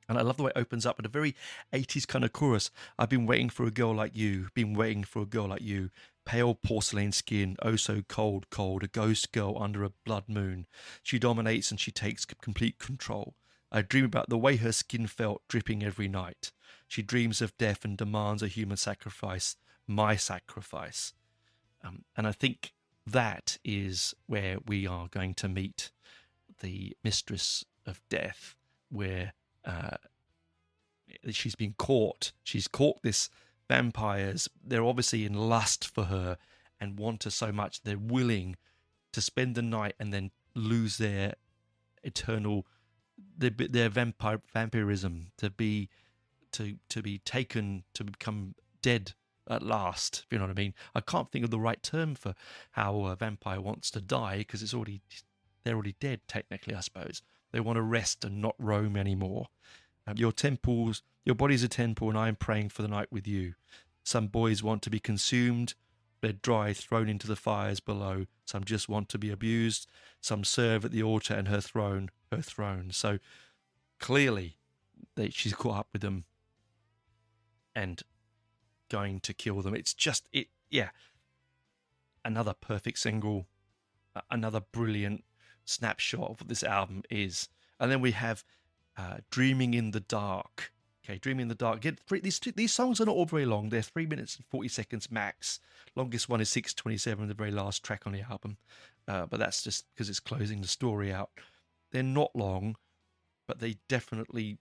And I love the way it opens up with a very 80s kind of chorus. I've been waiting for a girl like you, been waiting for a girl like you. Pale porcelain skin, oh so cold, cold, a ghost girl under a blood moon. She dominates and she takes complete control. I dream about the way her skin felt dripping every night. She dreams of death and demands a human sacrifice, my sacrifice. And I think that is where we are going to meet the Mistress of Death, where she's been caught. She's caught this vampires. They're obviously in lust for her and want her so much they're willing to spend the night and then lose their eternal their vampirism, to be taken to become dead at last, if you know what I mean. I can't think of the right term for how a vampire wants to die, because they're already dead technically, I suppose. They want to rest and not roam anymore. Your body's a temple, and I am praying for the night with you. Some boys want to be consumed, bled dry, thrown into the fires below. Some just want to be abused. Some serve at the altar and her throne. So clearly, she's caught up with them and going to kill them. It's just another perfect single, another brilliant snapshot of what this album is. And then we have Dreaming in the Dark. Okay, Dreaming in the Dark. Again, these songs are not all very long. They're 3 minutes and 40 seconds max. Longest one is 6:27, the very last track on the album. But that's just because it's closing the story out. They're not long, but they definitely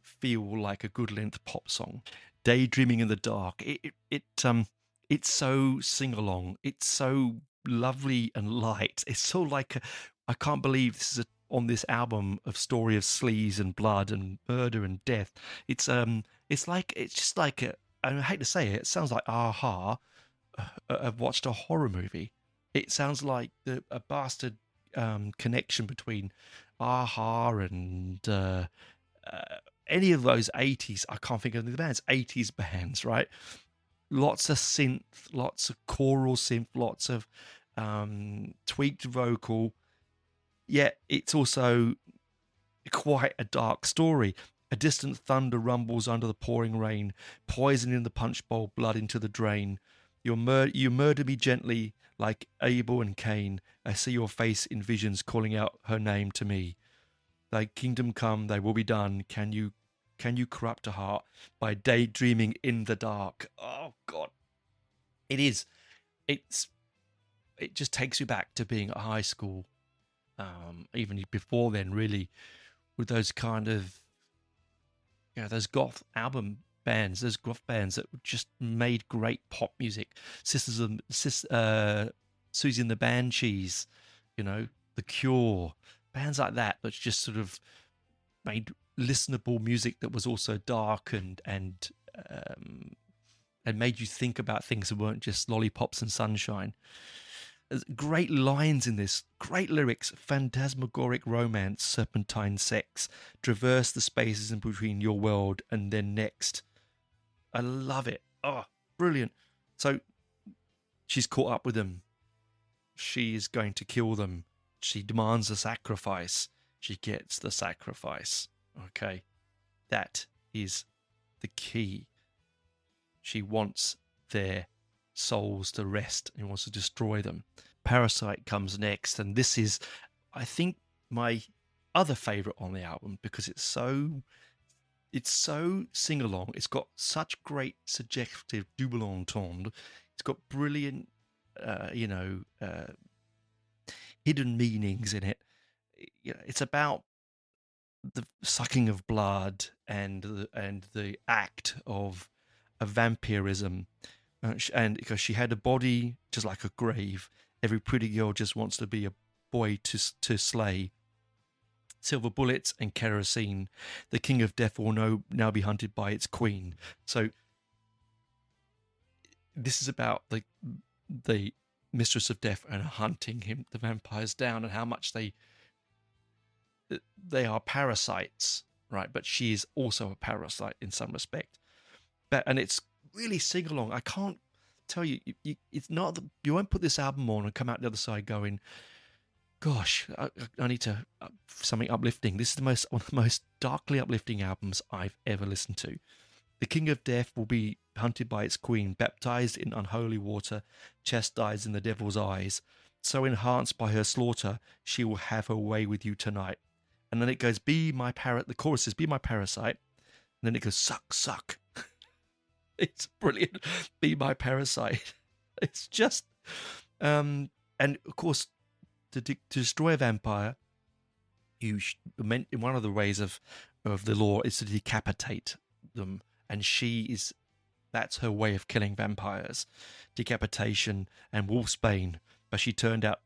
feel like a good length pop song. Daydreaming in the Dark. It's so sing along. It's so lovely and light. It's so like I can't believe this is on this album of story of sleaze and blood and murder and death. It's just like I hate to say it. It sounds like Aha. I've watched a horror movie. It sounds like a bastard connection between Aha and any of those 80s. I can't think of the bands. 80s bands, right? Lots of synth, lots of choral synth, lots of tweaked vocal, yet it's also quite a dark story. A distant thunder rumbles under the pouring rain, poison in the punch bowl, blood into the drain. You murder me gently like Abel and Cain. I see your face in visions calling out her name to me. Thy kingdom come, thy will be done. Can you corrupt a heart by daydreaming in the dark? Oh God. It is. It's it just takes you back to being at high school. Even before then, really, with those kind of those goth album bands, those goth bands that just made great pop music. Susie and the Banshees, The Cure, bands like that that just sort of made listenable music that was also dark and made you think about things that weren't just lollipops and sunshine. There's great lines in this, great lyrics, phantasmagoric romance, serpentine sex, traverse the spaces in between your world and then next. I love it. Oh, brilliant. So she's caught up with them. She is going to kill them. She demands a sacrifice. She gets the sacrifice. Okay. That is the key. She wants their souls to rest and wants to destroy them. Parasite comes next, and this is, I think, my other favorite on the album because it's so sing along. It's got such great suggestive double entendre. It's got brilliant, hidden meanings in it. It's about the sucking of blood and the act of vampirism, and because she had a body just like a grave, every pretty girl just wants to be a boy to slay. Silver bullets and kerosene. The king of death will now be hunted by its queen. So this is about the mistress of death and hunting the vampires down, and how much they are parasites, right? But she is also a parasite in some respect. And it's really sing along. I can't tell you, it's not you won't put this album on and come out the other side going, gosh, I need to something uplifting. This is one of the most darkly uplifting albums I've ever listened to. The king of death will be hunted by its queen, baptized in unholy water, chastised in the devil's eyes. So enhanced by her slaughter, she will have her way with you tonight. And then it goes, be my the chorus is, be my parasite. And then it goes, suck, suck. It's brilliant. Be my parasite. It's just, and of course, to destroy a vampire, one of the ways of the law is to decapitate them, and that's her way of killing vampires, decapitation and wolfsbane. But she turned at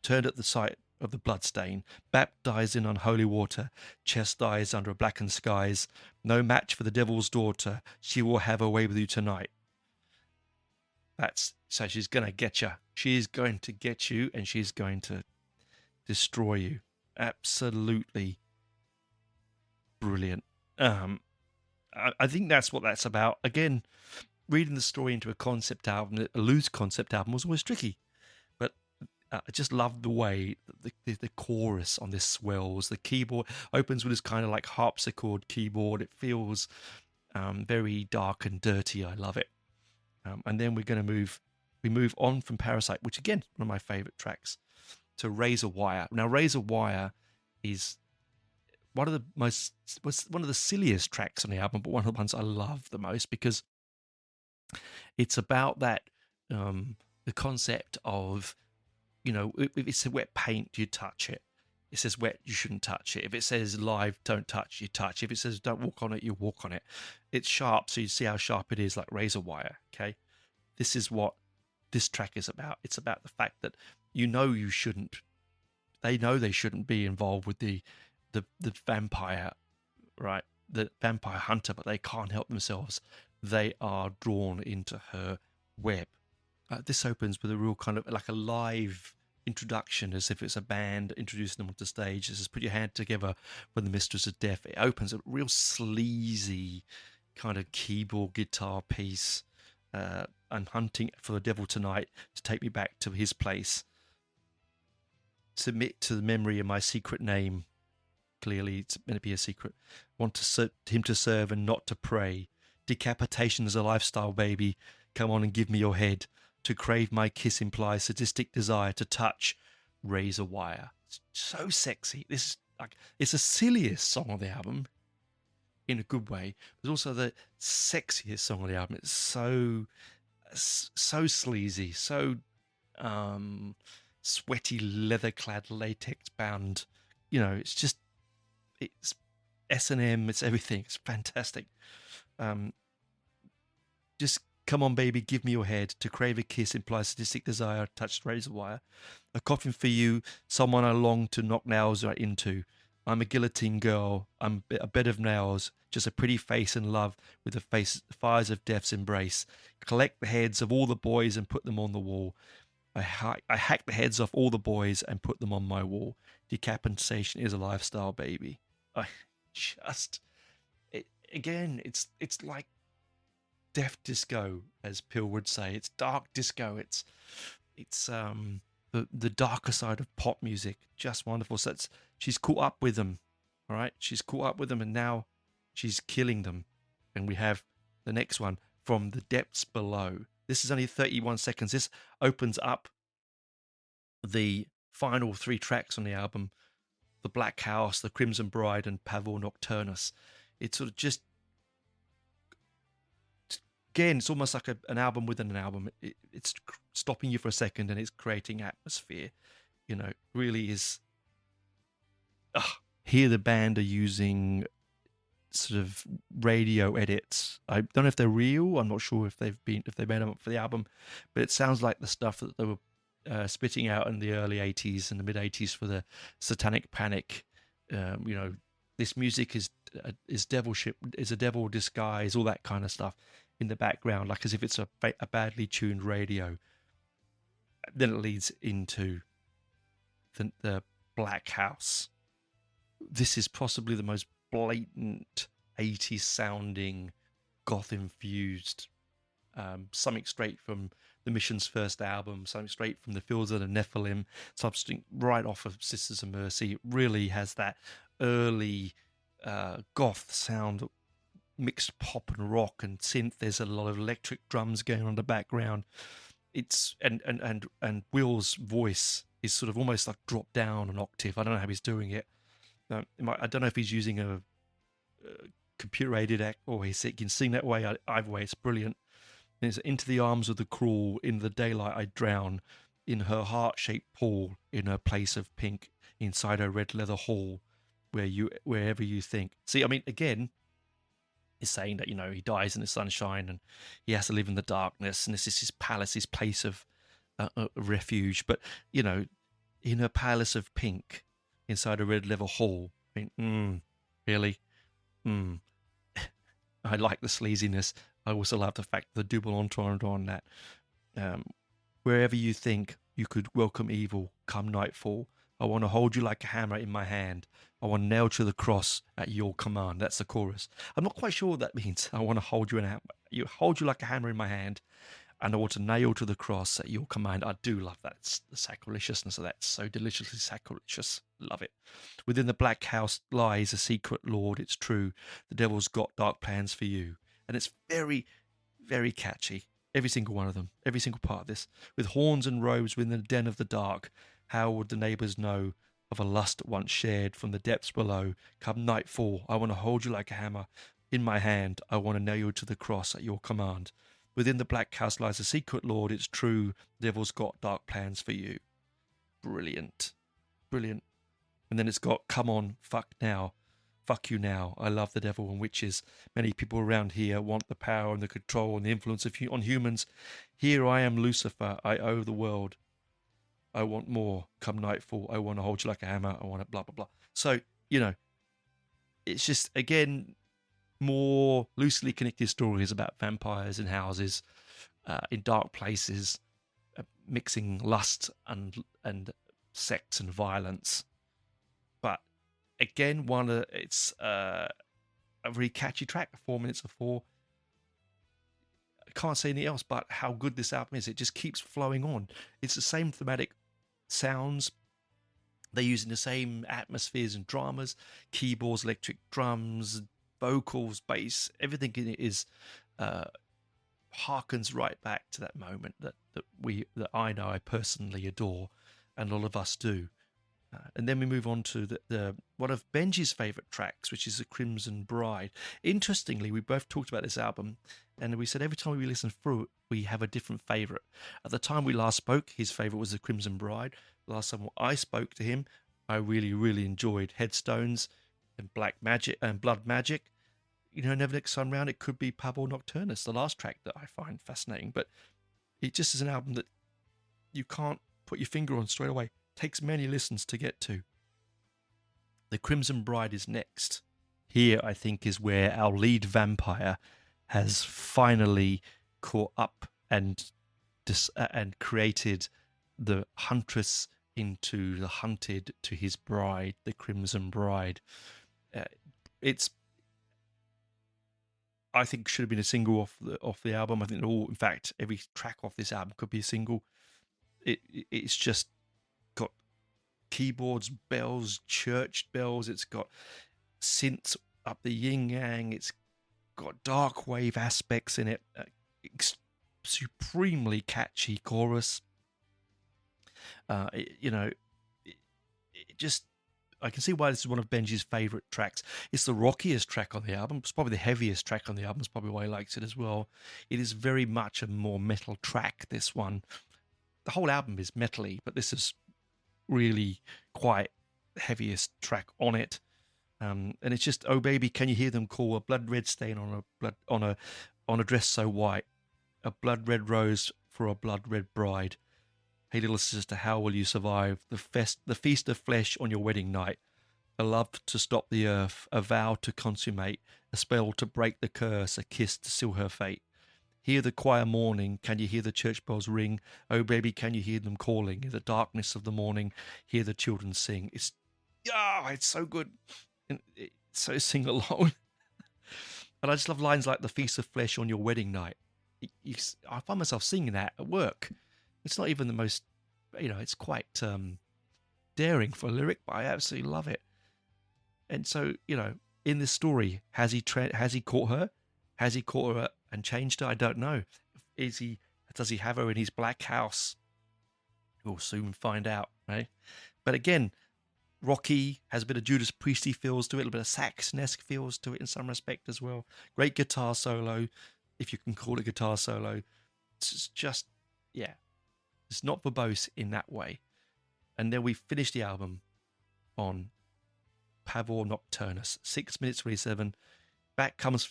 the sight of the bloodstain, baptized in unholy water, chastised under blackened skies, no match for the devil's daughter. She will have her way with you tonight. So she's going to get you. She's going to get you, and she's going to destroy you. Absolutely brilliant. I think that's what that's about. Again, reading the story into a concept album, a loose concept album, was always tricky. But I just love the way the chorus on this swells. The keyboard opens with this kind of like harpsichord keyboard. It feels very dark and dirty. I love it. And then we move on from Parasite, which again, one of my favorite tracks, to Razor Wire. Now, Razor Wire is one of the silliest tracks on the album, but one of the ones I love the most because it's about that, the concept of, if it's a wet paint, you touch it. It says wet, you shouldn't touch it. If it says live, don't touch, you touch. If it says don't walk on it, you walk on it. It's sharp, so you see how sharp it is, like razor wire, okay? This is what this track is about. It's about the fact that you shouldn't. They know they shouldn't be involved with the vampire, right? The vampire hunter, but they can't help themselves. They are drawn into her web. This opens with a real kind of like a live introduction, as if it's a band introducing them onto stage. It says, put your hand together for the Mistress of Death. It opens a real sleazy kind of keyboard guitar piece. I'm hunting for the devil tonight to take me back to his place. Submit to the memory of my secret name. Clearly, it's meant to be a secret. Want to him to serve and not to pray. Decapitation is a lifestyle, baby. Come on and give me your head. To crave my kiss implies sadistic desire to touch razor wire. It's so sexy. This is like, it's the silliest song on the album in a good way. But also the sexiest song on the album. It's so sleazy, so sweaty, leather-clad, latex-bound. It's S&M. It's everything. It's fantastic. Just come on, baby, give me your head. To crave a kiss implies sadistic desire. Touched razor wire. A coffin for you, someone I long to knock nails right into. I'm a guillotine girl. I'm a bed of nails. Just a pretty face in love with the fires of death's embrace. Collect the heads of all the boys and put them on the wall. I hack the heads off all the boys and put them on my wall. Decapitation is a lifestyle, baby. Again, it's like death disco, as Pill would say. It's dark disco. It's the darker side of pop music. Just wonderful. So she's caught up with them. All right, she's caught up with them, and now she's killing them. And we have the next one, From the Depths Below. This is only 31 seconds. This opens up the final 3 tracks on the album: The Black House, The Crimson Bride, and Pavor Nocturnus. It's sort of just, again, it's almost like an album within an album. It's stopping you for a second and it's creating atmosphere. Really is. Here the band are using sort of radio edits. I don't know if they're real. I'm not sure if they've made them up for the album, but it sounds like the stuff that they were spitting out in the early 80s and the mid 80s for the Satanic Panic. This music is devilship, is a devil disguise, all that kind of stuff in the background, like as if it's a badly tuned radio. Then it leads into the Black House. This is possibly the most blatant 80s sounding goth infused, something straight from the Mission's first album, something straight from the Fields of the Nephilim, something right off of Sisters of Mercy. It really has that early goth sound, mixed pop and rock and synth. There's a lot of electric drums going on in the background. It's and Will's voice is sort of almost like dropped down an octave. I don't know how he's doing it. I don't know if he's using a computer-aided act or he can sing that way. Either way, it's brilliant. And it's into the arms of the cruel, in the daylight I drown, in her heart-shaped pool, in her place of pink, inside her red leather hall, wherever you think. See, I mean, again, he's saying that, he dies in the sunshine and he has to live in the darkness, and this is his palace, his place of refuge. But, in her palace of pink, inside a red leather hall. I mean, really? I like the sleaziness. I also love the fact the double entendre on that. Wherever you think you could welcome evil, come nightfall, I want to hold you like a hammer in my hand. I want to nail to the cross at your command. That's the chorus. I'm not quite sure what that means. I want to hold you like a hammer in my hand, and I want to nail to the cross at your command. I do love that. It's the sacrilegiousness of that. It's so deliciously sacrilegious. Love it. Within the Black House lies a secret, Lord. It's true. The devil's got dark plans for you. And it's very, very catchy. Every single one of them. Every single part of this. With horns and robes within the den of the dark, how would the neighbours know of a lust once shared from the depths below? Come nightfall, I want to hold you like a hammer in my hand. I want to nail you to the cross at your command. Within the Black House lies a secret, Lord. It's true. The devil's got dark plans for you. Brilliant. Brilliant. And then it's got, come on, fuck now. Fuck you now. I love the devil and witches. Many people around here want the power and the control and the influence on humans. Here I am, Lucifer. I owe the world. I want more. Come nightfall, I want to hold you like a hammer. I want to blah, blah, blah. So, it's just, again, more loosely connected stories about vampires in houses, in dark places, mixing lust and sex and violence. But again, it's a very catchy track. 4 minutes of 4, can't say anything else but how good this album is. It just keeps flowing on. It's the same thematic sounds. They're using the same atmospheres and dramas, keyboards, electric drums, vocals, bass. Everything in it is harkens right back to that moment that I know I personally adore, and all of us do. And then we move on to the one of Benji's favourite tracks, which is The Crimson Bride. Interestingly, we both talked about this album, and we said every time we listen through it, we have a different favourite. At the time we last spoke, his favourite was The Crimson Bride. Last time I spoke to him, I really, really enjoyed Headstones and Black Magic and Blood Magic. Never next time round, it could be Pavor Nocturnus, the last track that I find fascinating. But it just is an album that you can't put your finger on straight away. Takes many listens to get to. The Crimson Bride is next. Here, I think, is where our lead vampire has finally caught up and created the huntress into the hunted to his bride, the Crimson Bride. It's, I think, should have been a single off the album. I think in fact, every track off this album could be a single. It's just got keyboards, bells, church bells. It's got synths up the yin yang. It's got dark wave aspects in it. Supremely catchy chorus. Just, I can see why this is one of Benji's favorite tracks. It's the rockiest track on the album. It's probably the heaviest track on the album. It's probably why he likes it as well. It is very much a more metal track, this one. The whole album is metally, but this is really quite the heaviest track on it. And it's just, oh baby, can you hear them call, a blood red stain on a dress so white, a blood red rose for a blood red bride. Hey little sister, how will you survive the feast of flesh on your wedding night? A love to stop the earth, a vow to consummate, a spell to break the curse, a kiss to seal her fate. Hear the choir mourning, can you hear the church bells ring? Oh baby, can you hear them calling? In the darkness of the morning, hear the children sing. It's so good. And it's so sing along. And I just love lines like the feast of flesh on your wedding night. I find myself singing that at work. It's not even the most, it's quite daring for a lyric, but I absolutely love it. And so, in this story, has he caught her? Has he caught her and changed her? I don't know. Does he have her in his black house? We'll soon find out, right? But again, rocky, has a bit of Judas Priesty feels to it, a little bit of Saxon-esque feels to it in some respect as well. Great guitar solo, if you can call it guitar solo. It's just, it's not verbose in that way. And then we finish the album on Pavor Nocturnus, 6 minutes 27. Back comes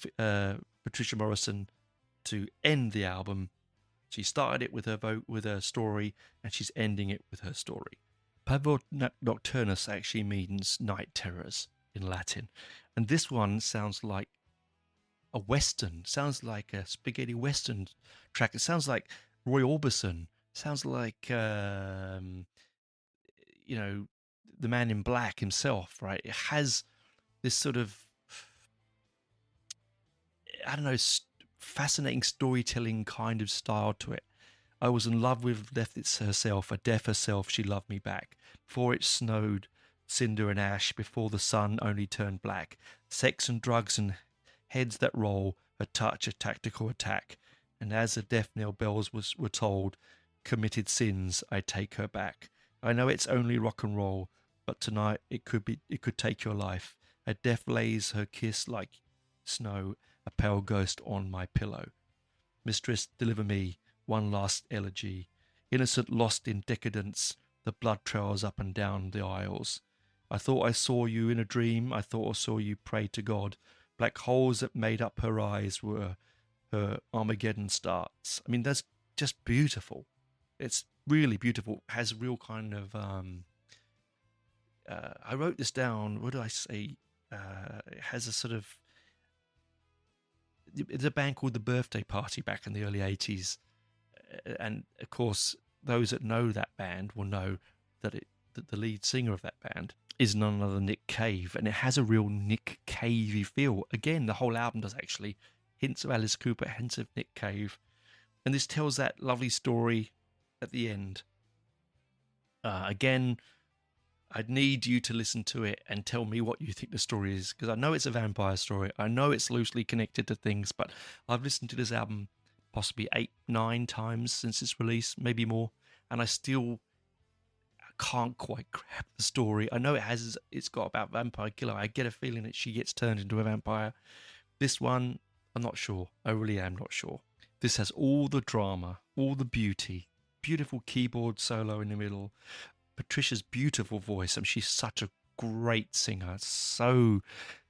Patricia Morrison to end the album. She started it with her story, and she's ending it with her story. Pavor Nocturnus actually means night terrors in Latin, and this one sounds like a western. Sounds like a spaghetti western track. It sounds like Roy Orbison. Sounds like the Man in Black himself, right? It has this sort of, I don't know, fascinating storytelling kind of style to it. I was in love with death herself, a death herself, she loved me back. Before it snowed, cinder and ash, before the sun only turned black. Sex and drugs and heads that roll, a touch, a tactical attack. And as the death knell bells were told, committed sins, I take her back. I know it's only rock and roll, but tonight it could take your life. A death lays her kiss like snow, a pale ghost on my pillow. Mistress, deliver me one last elegy. Innocent lost in decadence, the blood trails up and down the aisles. I thought I saw you in a dream, I thought I saw you pray to God. Black holes that made up her eyes were her Armageddon starts. I mean, that's just beautiful. It's really beautiful. It has real kind of, I wrote this down, what did I say? It has a sort of, there's a band called The Birthday Party back in the early 80s. And of course, those that know that band will know that the lead singer of that band is none other than Nick Cave, and it has a real Nick Cavey feel. Again, the whole album does actually. Hints of Alice Cooper, hints of Nick Cave. And this tells that lovely story at the end. Again, I'd need you to listen to it and tell me what you think the story is, because I know it's a vampire story. I know it's loosely connected to things, but I've listened to this album possibly 8, 9 times since its release, maybe more, and I still can't quite grab the story. I know it's got about vampire killer. I get a feeling that she gets turned into a vampire. This one, I'm not sure. I really am not sure. This has all the drama, all the beauty, beautiful keyboard solo in the middle, Patricia's beautiful voice. I mean, she's such a great singer, so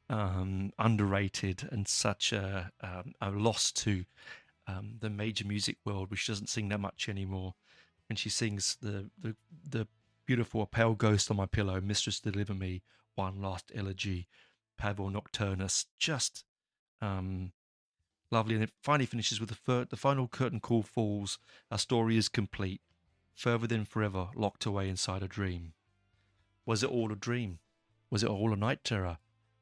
underrated, and such a loss to the major music world, which doesn't sing that much anymore. And she sings the beautiful "A Pale Ghost on My Pillow," "Mistress Deliver Me," "One Last Elegy," "Pavor Nocturnus," just lovely. And it finally finishes with the final curtain call falls. Our story is complete. Further than forever, locked away inside a dream. Was it all a dream? Was it all a night terror?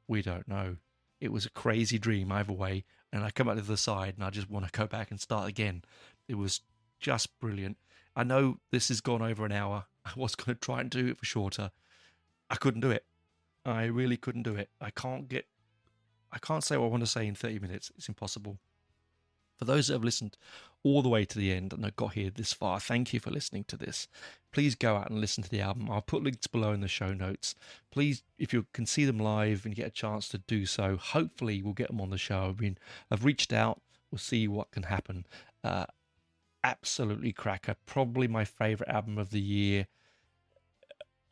We don't know. It was a crazy dream either way, and I come out to the side and I just want to go back and start again. It was just brilliant. I know this has gone over an hour. I was going to try and do it for shorter. I couldn't do it. I really couldn't do it. I can't say what I want to say in 30 minutes. It's impossible. For those that have listened all the way to the end and have got here this far, thank you for listening to this. Please go out and listen to the album. I'll put links below in the show notes. Please, if you can see them live and you get a chance to do so, hopefully we'll get them on the show. I've reached out. We'll see what can happen. Absolutely cracker. Probably my favourite album of the year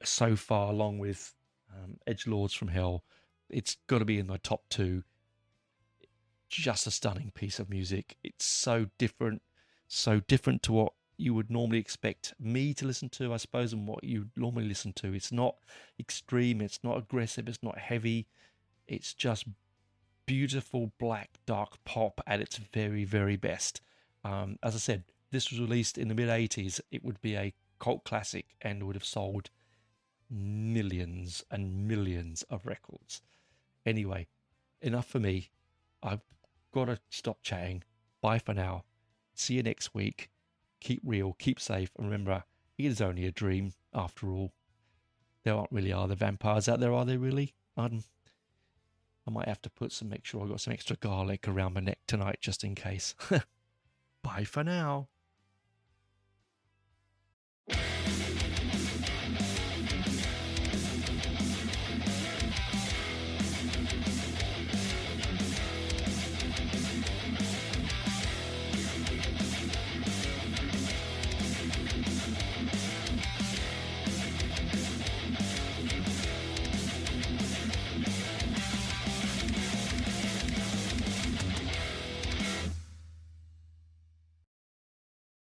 so far, along with Edgelords from Hell. It's got to be in my top 2. Just a stunning piece of music. It's so different to what you would normally expect me to listen to, I suppose, and what you normally listen to. It's not extreme, it's not aggressive, it's not heavy. It's just beautiful black dark pop at its very, very best. As I said, this was released in the mid-80s. It would be a cult classic and would have sold millions and millions of records. Anyway, enough for me. I've got to stop chatting. Bye for now. See you next week. Keep real, keep safe, and remember, it is only a dream after all. There aren't really other vampires out there, are there really? I might have to make sure I got some extra garlic around my neck tonight just in case. Bye for now.